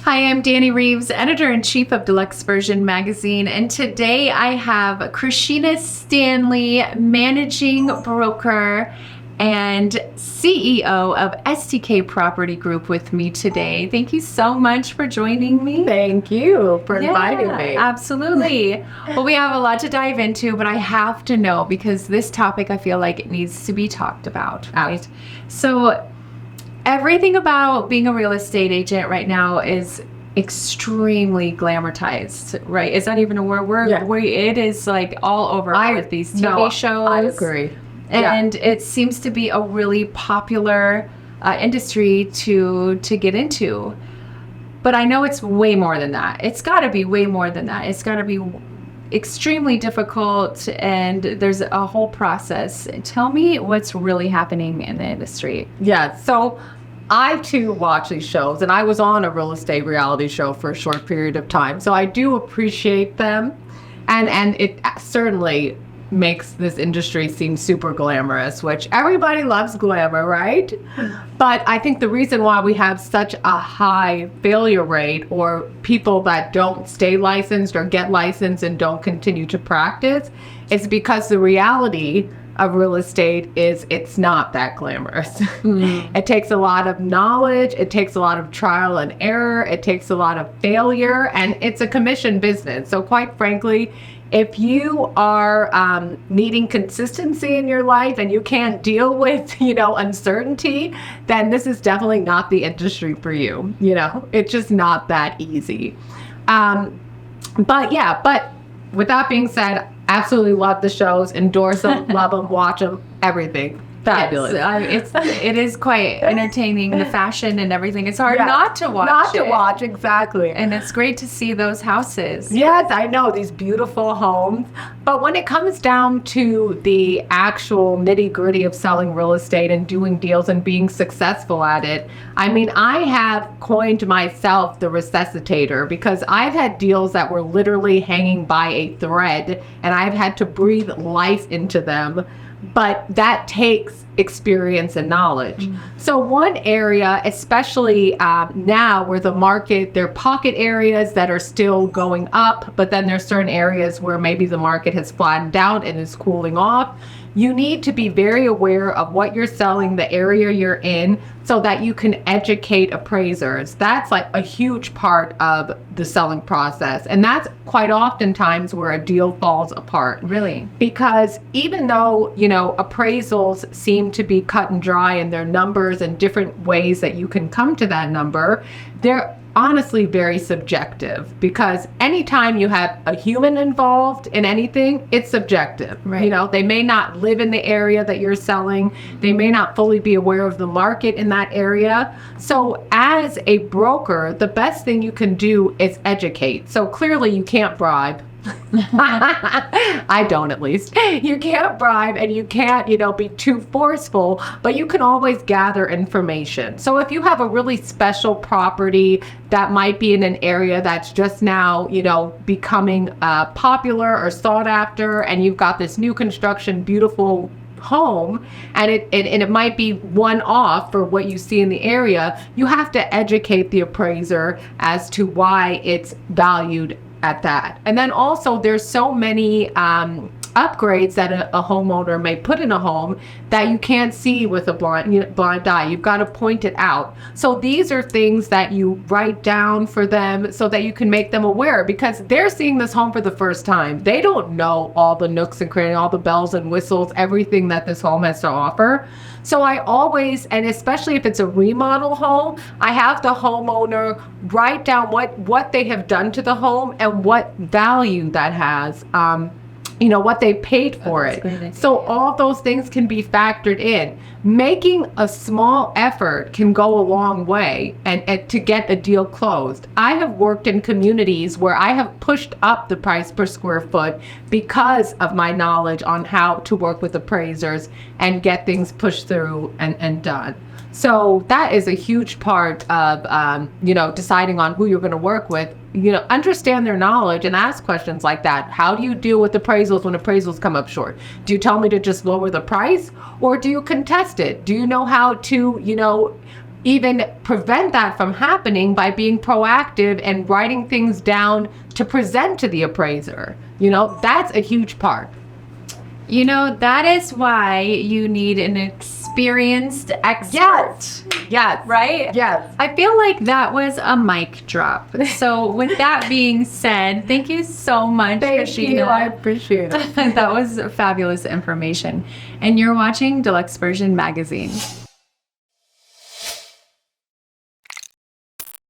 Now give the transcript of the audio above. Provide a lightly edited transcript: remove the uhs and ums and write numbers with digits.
Hi, I'm Dani Reeves, editor-in-chief of DLXVRSN magazine, and today I have Chrishena Stanley, managing broker and CEO of STK Property Group with me today. Thank you so much for joining me. Thank you for inviting me. Absolutely. Well, we have a lot to dive into, but I have to know because this topic, I feel like it needs to be talked about, right? So everything about being a real estate agent right now is extremely glamorized, right? Is that even a word? It is like all over with these TV shows. I agree. And it seems to be a really popular industry to get into. But I know it's way more than that. It's got to be way more than that. It's got to be extremely difficult, and there's a whole process. Tell me what's really happening in the industry. Yeah, so I too watch these shows, and I was on a real estate reality show for a short period of time, so I do appreciate them, and it certainly makes this industry seem super glamorous, which everybody loves glamour, right? But I think the reason why we have such a high failure rate, or people that don't stay licensed or get licensed and don't continue to practice, is because the reality of real estate is it's not that glamorous. It takes a lot of knowledge, it takes a lot of trial and error, it takes a lot of failure, and it's a commission business. So quite frankly, if you are needing consistency in your life and you can't deal with, uncertainty, then this is definitely not the industry for you. It's just not that easy. But with that being said, absolutely love the shows, endorse them, love them, watch them, everything. Fabulous. It is quite entertaining, the fashion and everything. It's hard not to watch. Not to watch, exactly. And it's great to see those houses. Yes, I know, these beautiful homes. But when it comes down to the actual nitty-gritty of selling real estate and doing deals and being successful at it, I mean, I have coined myself the resuscitator, because I've had deals that were literally hanging by a thread, and I've had to breathe life into them. But that takes experience and knowledge. So one area, especially now where the market, there are pocket areas that are still going up, but then there's certain areas where maybe the market has flattened out and is cooling off. You need to be very aware of what you're selling, the area you're in, so that you can educate appraisers. That's like a huge part of the selling process. And that's quite oftentimes where a deal falls apart. Really? Because even though, appraisals seem to be cut and dry in their numbers and different ways that you can come to that number, they're honestly very subjective, because anytime you have a human involved in anything, it's subjective. Right. They may not live in the area that you're selling. They may not fully be aware of the market in that area. So as a broker, the best thing you can do is educate. So clearly you can't bribe. I don't, at least. You can't bribe, and you can't, be too forceful, but you can always gather information. So if you have a really special property that might be in an area that's just now, becoming popular or sought after, and you've got this new construction, beautiful home, and it might be one off for what you see in the area, you have to educate the appraiser as to why it's valued at that. And then also there's so many upgrades that a homeowner may put in a home that you can't see with a blind eye. You've got to point it out. So these are things that you write down for them so that you can make them aware, because they're seeing this home for the first time. They don't know all the nooks and crannies, all the bells and whistles, everything that this home has to offer. So I always, and especially if it's a remodel home, I have the homeowner write down what they have done to the home and what value that has. What they paid for it. So all those things can be factored in. Making a small effort can go a long way and to get a deal closed. I have worked in communities where I have pushed up the price per square foot because of my knowledge on how to work with appraisers and get things pushed through and done. So that is a huge part of, deciding on who you're going to work with. Understand their knowledge and ask questions like that. How do you deal with appraisals when appraisals come up short? Do you tell me to just lower the price, or do you contest it? Do you know how to, even prevent that from happening by being proactive and writing things down to present to the appraiser. You know, that's a huge part. You know, that is why you need an experienced expert. Yes. Right? Yes. I feel like that was a mic drop. So with that being said, thank you so much, Chrishena. I appreciate it. That was fabulous information. And you're watching Deluxe Version Magazine.